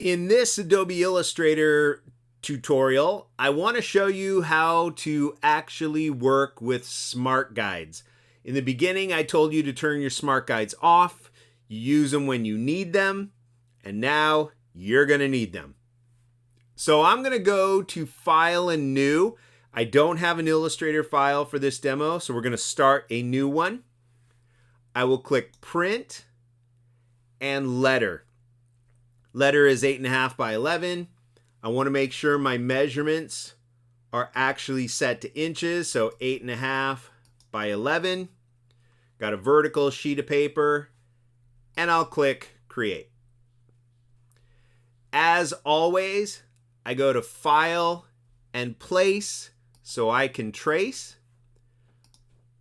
In this Adobe Illustrator tutorial, I want to show you how to actually work with smart guides. In the beginning, I told you to turn your smart guides off. You use them when you need them, and now you're going to need them. So I'm going to go to File and New. I don't have an Illustrator file for this demo, so we're going to start a new one. I will click Print and Letter. Letter is 8.5 by 11. I want to make sure my measurements are actually set to inches, so 8.5 by 11. Got a vertical sheet of paper, and I'll click Create. As always, I go to File and Place so I can trace.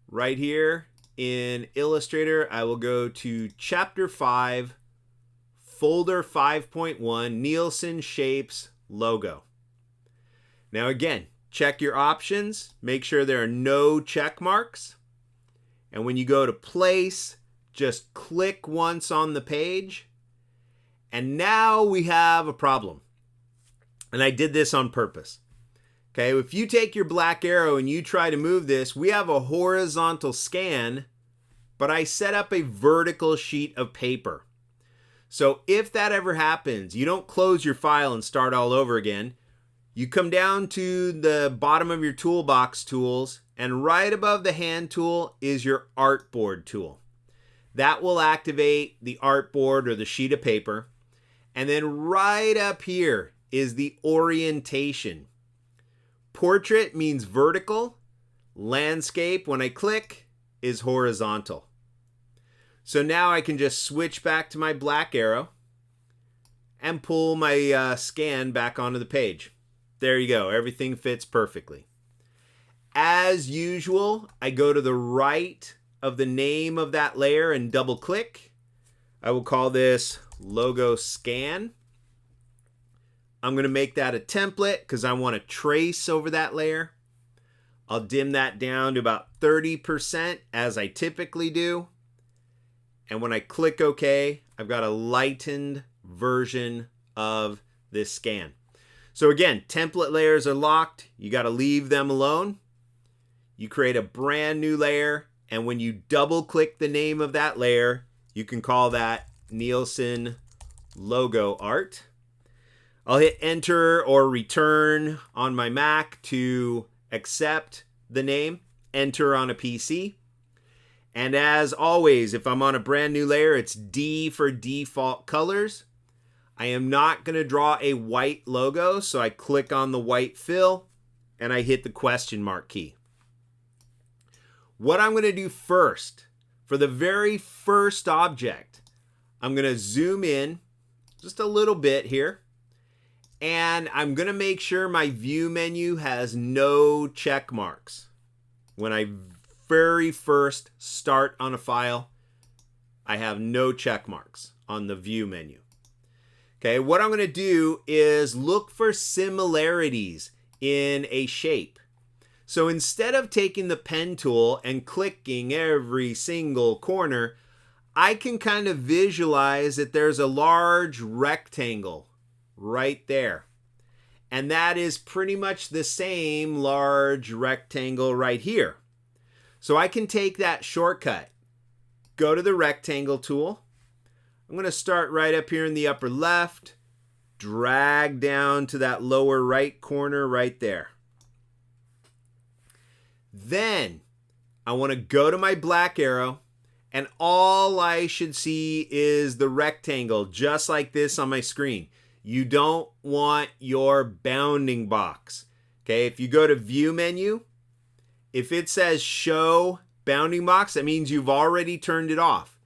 Right here in Illustrator, I will go to Chapter 5, Folder 5.1, Nielsen Shapes Logo. Now again, check your options. Make sure there are no check marks. And when you go to Place, just click once on the page. And now we have a problem. And I did this on purpose. Okay, if you take your black arrow and you try to move this, we have a horizontal scan, but I set up a vertical sheet of paper. So if that ever happens, you don't close your file and start all over again. You come down to the bottom of your toolbox tools, and right above the hand tool is your artboard tool. That will activate the artboard or the sheet of paper. And then right up here is the orientation. Portrait means vertical. Landscape, when I click, is horizontal. So now I can just switch back to my black arrow and pull my scan back onto the page. There you go. Everything fits perfectly. As usual, I go to the right of the name of that layer and double click. I will call this Logo Scan. I'm going to make that a template because I want to trace over that layer. I'll dim that down to about 30% as I typically do. And when I click OK, I've got a lightened version of this scan. So again, template layers are locked. You got to leave them alone. You create a brand new layer, and when you double click the name of that layer, you can call that Nielsen Logo Art. I'll hit Enter or Return on my Mac to accept the name, Enter on a PC. And as always, if I'm on a brand new layer, it's D for default colors. I am not going to draw a white logo, so I click on the white fill and I hit the question mark key. What I'm going to do first, for the very first object, I'm going to zoom in just a little bit here, and I'm going to make sure my view menu has no check marks. When I very first start on a file, I have no check marks on the view menu. Okay, what I'm going to do is look for similarities in a shape. So instead of taking the pen tool and clicking every single corner, I can kind of visualize that there's a large rectangle right there. And that is pretty much the same large rectangle right here. So I can take that shortcut, go to the rectangle tool. I'm going to start right up here in the upper left, drag down to that lower right corner right there. Then I want to go to my black arrow, and all I should see is the rectangle, just like this on my screen. You don't want your bounding box. Okay, if you go to View menu, if it says Show Bounding Box, that means you've already turned it off.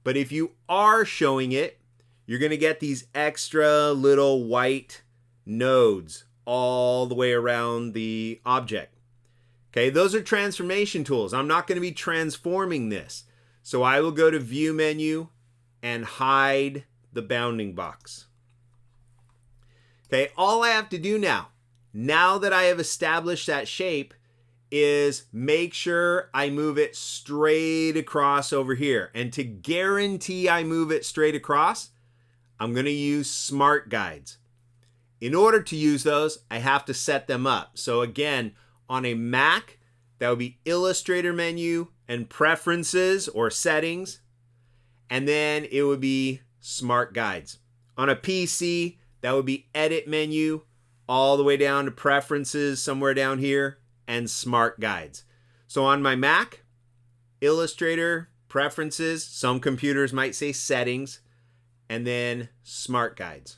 But if you are showing it, you're going to get these extra little white nodes all the way around the object. Okay, those are transformation tools. I'm not going to be transforming this. So I will go to View menu and hide the bounding box. Okay, all I have to do now that I have established that shape, is make sure I move it straight across over here. And to guarantee I move it straight across, I'm going to use Smart Guides. In order to use those, I have to set them up. So again, on a Mac, that would be Illustrator menu and Preferences or Settings, and then it would be Smart Guides. On a PC, that would be Edit menu, all the way down to Preferences, somewhere down here, and Smart Guides. So on my Mac, Illustrator, Preferences, some computers might say Settings, and then Smart Guides.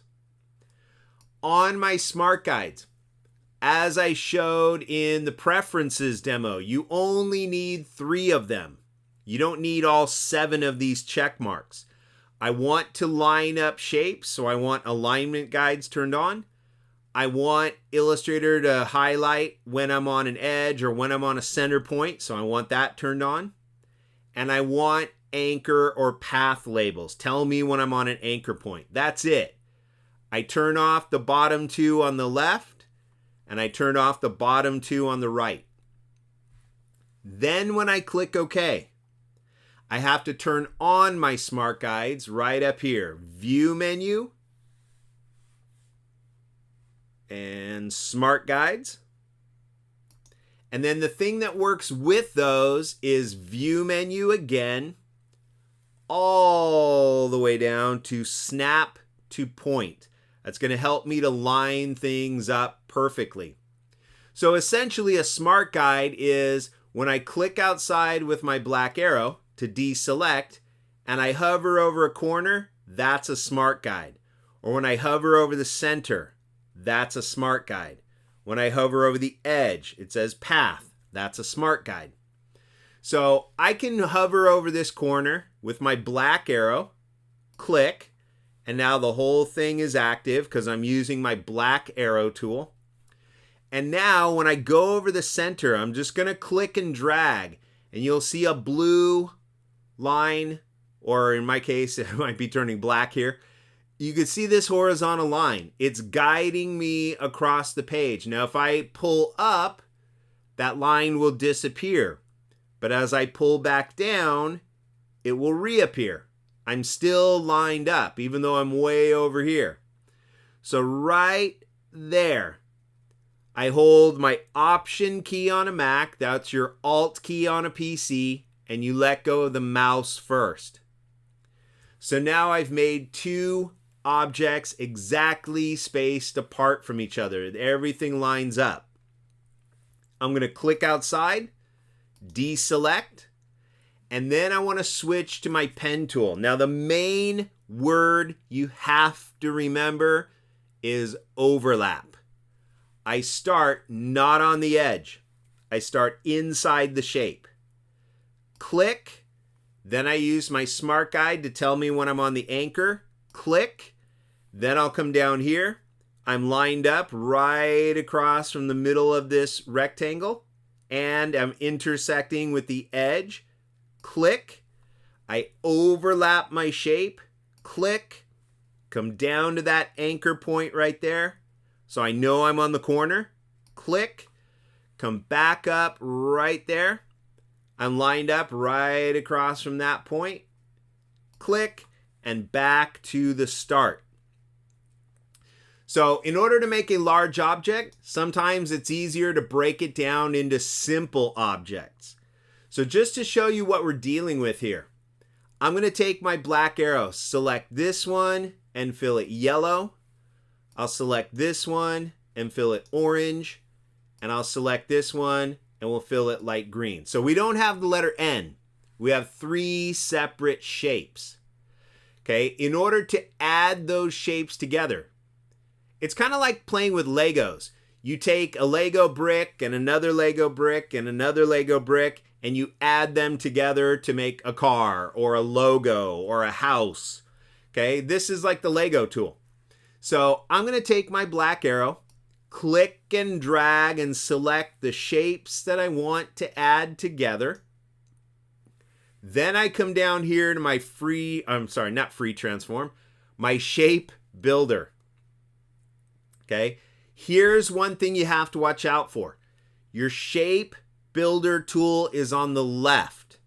On my Smart Guides, as I showed in the Preferences demo, you only need 3 of them. You don't need all 7 of these check marks. I want to line up shapes, so I want alignment guides turned on. I want Illustrator to highlight when I'm on an edge or when I'm on a center point, so I want that turned on. And I want anchor or path labels. Tell me when I'm on an anchor point. That's it. I turn off the bottom 2 on the left, and I turn off the bottom 2 on the right. Then when I click OK, I have to turn on my Smart Guides right up here. View menu and Smart Guides. And then the thing that works with those is View menu again, all the way down to Snap to Point. That's going to help me to line things up perfectly. So essentially a Smart Guide is when I click outside with my black arrow to deselect and I hover over a corner, that's a Smart Guide. Or when I hover over the center, that's a Smart Guide. When I hover over the edge, it says Path, that's a Smart Guide. So I can hover over this corner with my black arrow, click, and now the whole thing is active because I'm using my black arrow tool. And now when I go over the center, I'm just going to click and drag, and you'll see a blue line, or in my case, it might be turning black here. You can see this horizontal line. It's guiding me across the page. Now, if I pull up, that line will disappear. But as I pull back down, it will reappear. I'm still lined up, even though I'm way over here. So right there, I hold my Option key on a Mac, that's your Alt key on a PC, and you let go of the mouse first. So now I've made 2 objects exactly spaced apart from each other. Everything lines up. I'm going to click outside, deselect, and then I want to switch to my pen tool. Now the main word you have to remember is overlap. I start not on the edge. I start inside the shape. Click, then I use my Smart Guide to tell me when I'm on the anchor. Click, then I'll come down here. I'm lined up right across from the middle of this rectangle, and I'm intersecting with the edge. Click, I overlap my shape, click, come down to that anchor point right there, so I know I'm on the corner, click, come back up right there, I'm lined up right across from that point, click, and back to the start. So in order to make a large object, sometimes it's easier to break it down into simple objects. So just to show you what we're dealing with here, I'm going to take my black arrow, select this one and fill it yellow. I'll select this one and fill it orange. And I'll select this one and we'll fill it light green. So we don't have the letter N. We have 3 separate shapes. Okay, in order to add those shapes together, it's kind of like playing with Legos. You take a Lego brick and another Lego brick and another Lego brick, and you add them together to make a car or a logo or a house. Okay, this is like the Lego tool. So I'm going to take my black arrow, click and drag and select the shapes that I want to add together. Then I come down here to my my shape builder. Okay, here's one thing you have to watch out for. Your shape builder tool is on the left.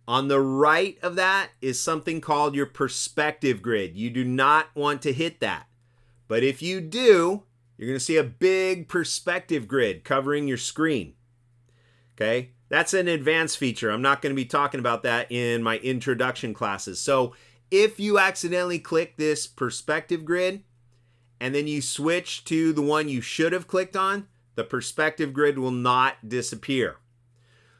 On the right of that is something called your perspective grid. You do not want to hit that. But if you do, you're going to see a big perspective grid covering your screen. Okay, that's an advanced feature. I'm not going to be talking about that in my introduction classes. So if you accidentally click this perspective grid and then you switch to the one you should have clicked on, the perspective grid will not disappear.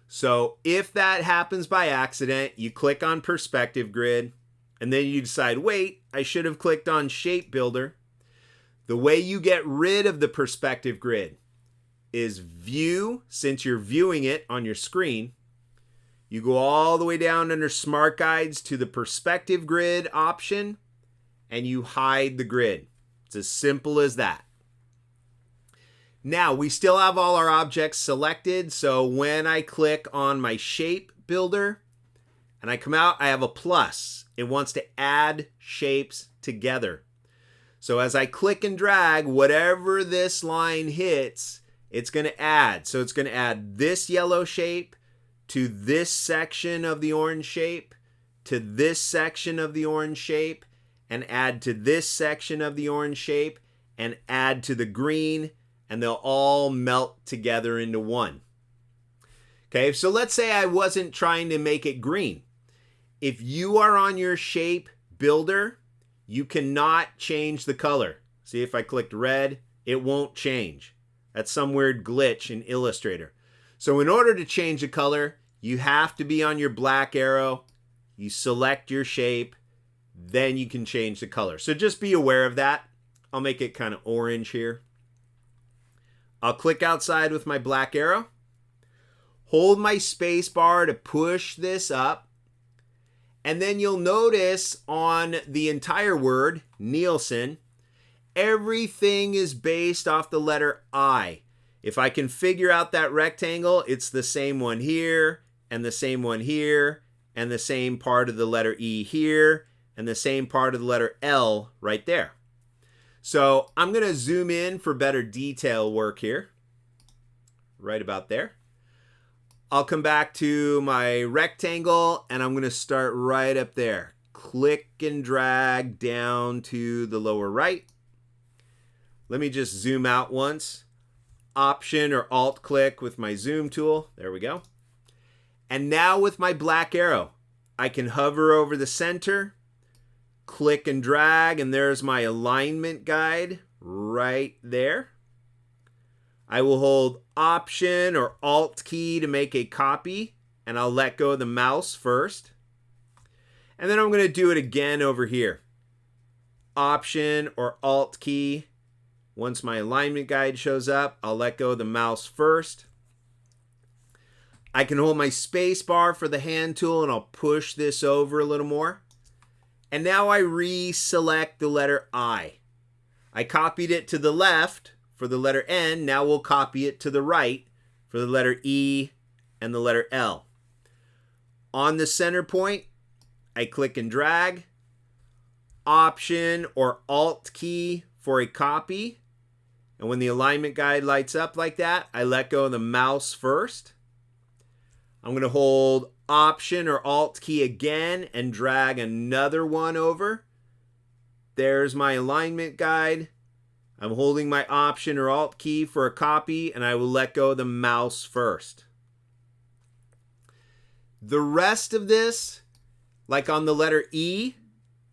So if that happens by accident, you click on perspective grid and then you decide, wait, I should have clicked on shape builder. The way you get rid of the perspective grid is view, since you're viewing it on your screen. You go all the way down under Smart Guides to the perspective grid option and you hide the grid. It's as simple as that. Now we still have all our objects selected, so when I click on my shape builder and I come out, I have a plus. It wants to add shapes together. So as I click and drag, whatever this line hits, it's going to add. So it's going to add this yellow shape to this section of the orange shape, to this section of the orange shape, and add to this section of the orange shape, and add to the green, and they'll all melt together into one. Okay, so let's say I wasn't trying to make it green. If you are on your shape builder, you cannot change the color. See, if I clicked red, it won't change. That's some weird glitch in Illustrator. So in order to change the color, you have to be on your black arrow. You select your shape, then you can change the color. So just be aware of that. I'll make it kind of orange here. I'll click outside with my black arrow. Hold my space bar to push this up. And then you'll notice on the entire word, Nielsen, everything is based off the letter I. If I can figure out that rectangle, it's the same one here, and the same one here, and the same part of the letter E here, and the same part of the letter L right there. So I'm going to zoom in for better detail work here, right about there. I'll come back to my rectangle and I'm going to start right up there. Click and drag down to the lower right. Let me just zoom out once. Option or Alt click with my zoom tool. There we go. And now with my black arrow, I can hover over the center, click and drag, and there's my alignment guide right there. I will hold Option or Alt key to make a copy, and I'll let go of the mouse first. And then I'm going to do it again over here. Option or Alt key. Once my alignment guide shows up, I'll let go of the mouse first. I can hold my space bar for the hand tool and I'll push this over a little more. And now I reselect the letter I. I copied it to the left for the letter N. Now we'll copy it to the right for the letter E and the letter L. On the center point, I click and drag. Option or Alt key for a copy. And when the alignment guide lights up like that, I let go of the mouse first. I'm going to hold Option or Alt key again and drag another one over. There's my alignment guide. I'm holding my Option or Alt key for a copy, and I will let go of the mouse first. The rest of this, like on the letter E,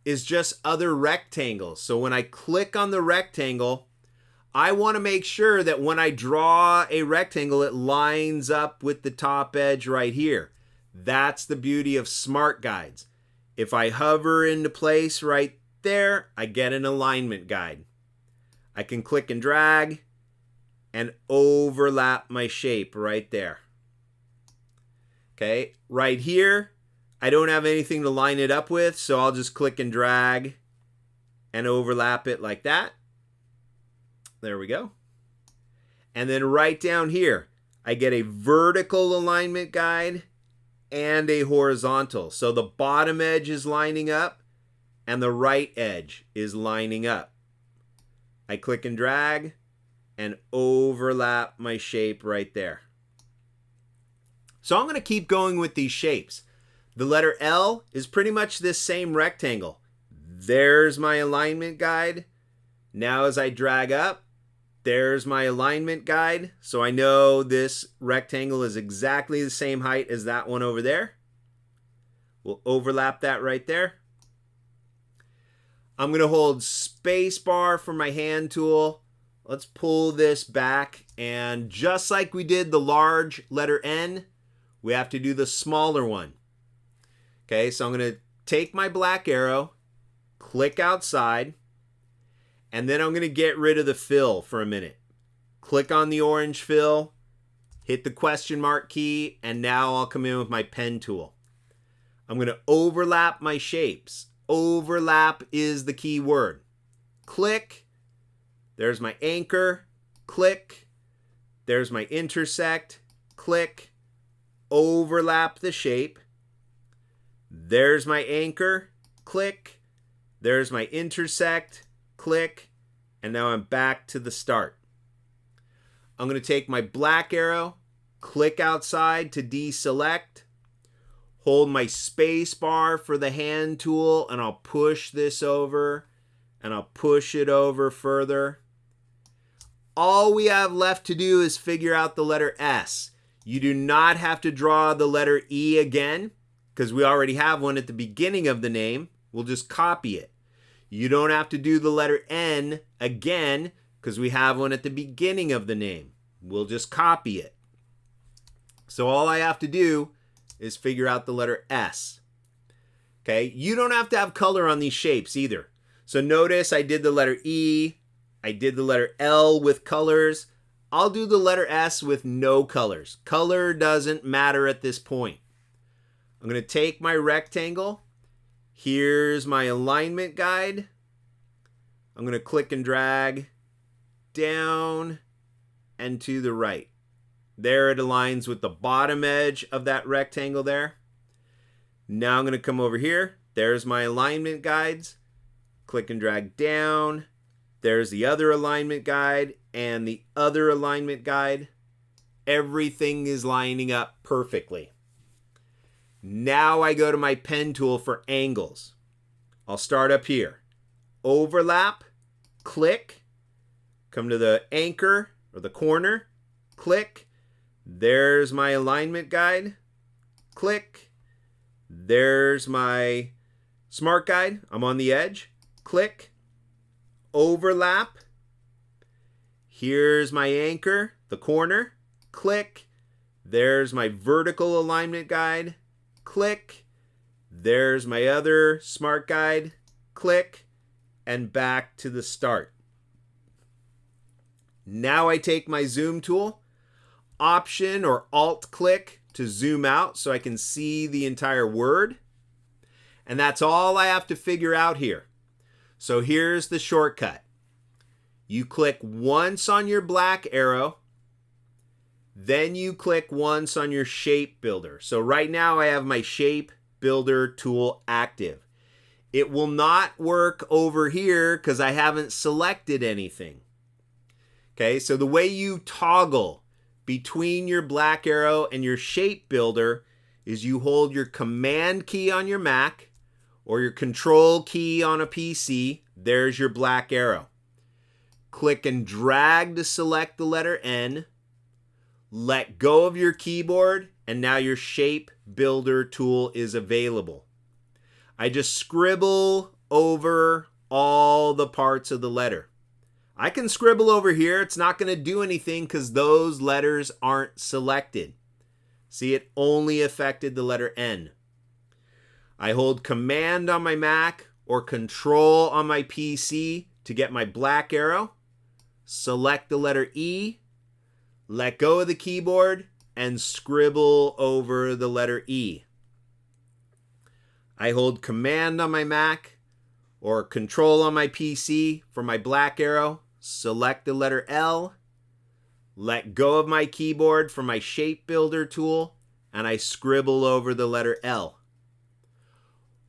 is just other rectangles. So when I click on the rectangle, I want to make sure that when I draw a rectangle, it lines up with the top edge right here. That's the beauty of Smart Guides. If I hover into place right there, I get an alignment guide. I can click and drag and overlap my shape right there. Okay, right here, I don't have anything to line it up with, so I'll just click and drag and overlap it like that. There we go. And then right down here, I get a vertical alignment guide and a horizontal. So the bottom edge is lining up and the right edge is lining up. I click and drag and overlap my shape right there. So I'm going to keep going with these shapes. The letter L is pretty much this same rectangle. There's my alignment guide. Now as I drag up, there's my alignment guide. So I know this rectangle is exactly the same height as that one over there. We'll overlap that right there. I'm going to hold space bar for my hand tool. Let's pull this back, and just like we did the large letter N, we have to do the smaller one. Okay, so I'm going to take my black arrow, click outside, and then I'm going to get rid of the fill for a minute. Click on the orange fill, hit the question mark key, and now I'll come in with my pen tool. I'm going to overlap my shapes. Overlap is the key word. Click. There's my anchor. Click. There's my intersect. Click. Overlap the shape. There's my anchor. Click. There's my intersect. Click. And now I'm back to the start. I'm going to take my black arrow, click outside to deselect, hold my space bar for the hand tool, and I'll push this over, and I'll push it over further. All we have left to do is figure out the letter S. You do not have to draw the letter E again, because we already have one at the beginning of the name. We'll just copy it. You don't have to do the letter N again, because we have one at the beginning of the name. We'll just copy it. So all I have to do is figure out the letter S. Okay, you don't have to have color on these shapes either. So notice I did the letter E, I did the letter L with colors. I'll do the letter S with no colors. Color doesn't matter at this point. I'm going to take my rectangle. Here's my alignment guide. I'm going to click and drag down and to the right. There it aligns with the bottom edge of that rectangle there. Now I'm going to come over here. There's my alignment guides. Click and drag down. There's the other alignment guide and the other alignment guide. Everything is lining up perfectly. Now I go to my pen tool for angles. I'll start up here. Overlap, click, come to the anchor or the corner, click. There's my alignment guide, click. There's my smart guide. I'm on the edge, click. Overlap. Here's my anchor, the corner, click. There's my vertical alignment guide, click. There's my other smart guide, click, and back to the start. Now I take my zoom tool, Option or Alt click to zoom out so I can see the entire word. And that's all I have to figure out here. So here's the shortcut. You click once on your black arrow, then you click once on your shape builder. So right now I have my shape builder tool active. It will not work over here because I haven't selected anything. Okay, so the way you toggle between your black arrow and your shape builder is you hold your command key on your Mac or your control key on a PC. There's your black arrow. Click and drag to select the letter N. Let go of your keyboard, and now your shape builder tool is available. I just scribble over all the parts of the letter. I can scribble over here. It's not going to do anything because those letters aren't selected. See, it only affected the letter N. I hold Command on my Mac or Control on my PC to get my black arrow. Select the letter E. Let go of the keyboard and scribble over the letter E. I hold Command on my Mac or Control on my PC for my black arrow. Select the letter L. Let go of my keyboard for my shape builder tool, and I scribble over the letter L.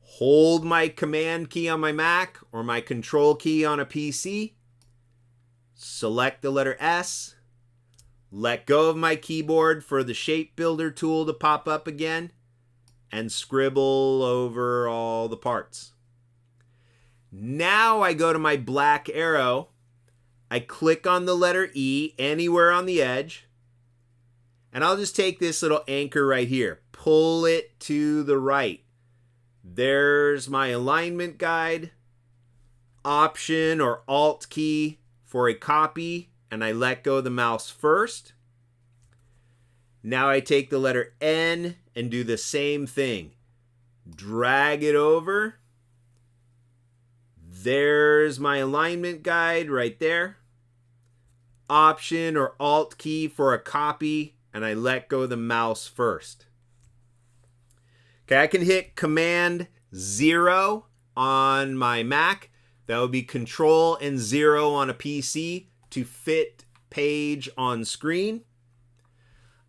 Hold my Command key on my Mac or my Control key on a PC. Select the letter S. Let go of my keyboard for the shape builder tool to pop up again, and scribble over all the parts. Now I go to my black arrow, I click on the letter E anywhere on the edge, and I'll just take this little anchor right here, pull it to the right. There's my alignment guide, Option or Alt key for a copy, and I let go of the mouse first. Now I take the letter N and do the same thing. Drag it over. There's my alignment guide right there. Option or Alt key for a copy, and I let go of the mouse first. Okay, I can hit Command 0 on my Mac. That would be Control and 0 on a PC to fit page on screen.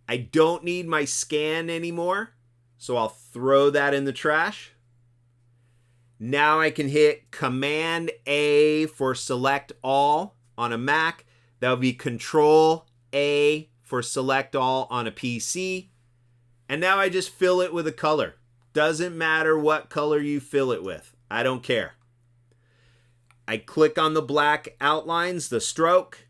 I don't need my scan anymore, so I'll throw that in the trash. Now I can hit Command A for select all on a Mac. That would be Control A for select all on a PC. And now I just fill it with a color. Doesn't matter what color you fill it with. I don't care. I click on the black outlines, the stroke,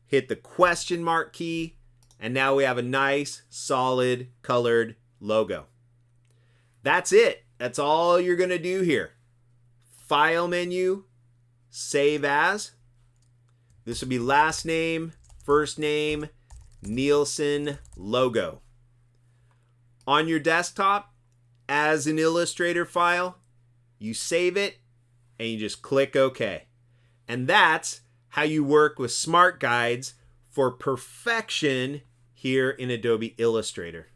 hit the question mark key, and now we have a nice, solid, colored logo. That's it. That's all you're going to do here. File menu, save as. This would be last name, first name, Nielsen logo. On your desktop, as an Illustrator file, you save it, and you just click OK. And that's how you work with smart guides for perfection here in Adobe Illustrator.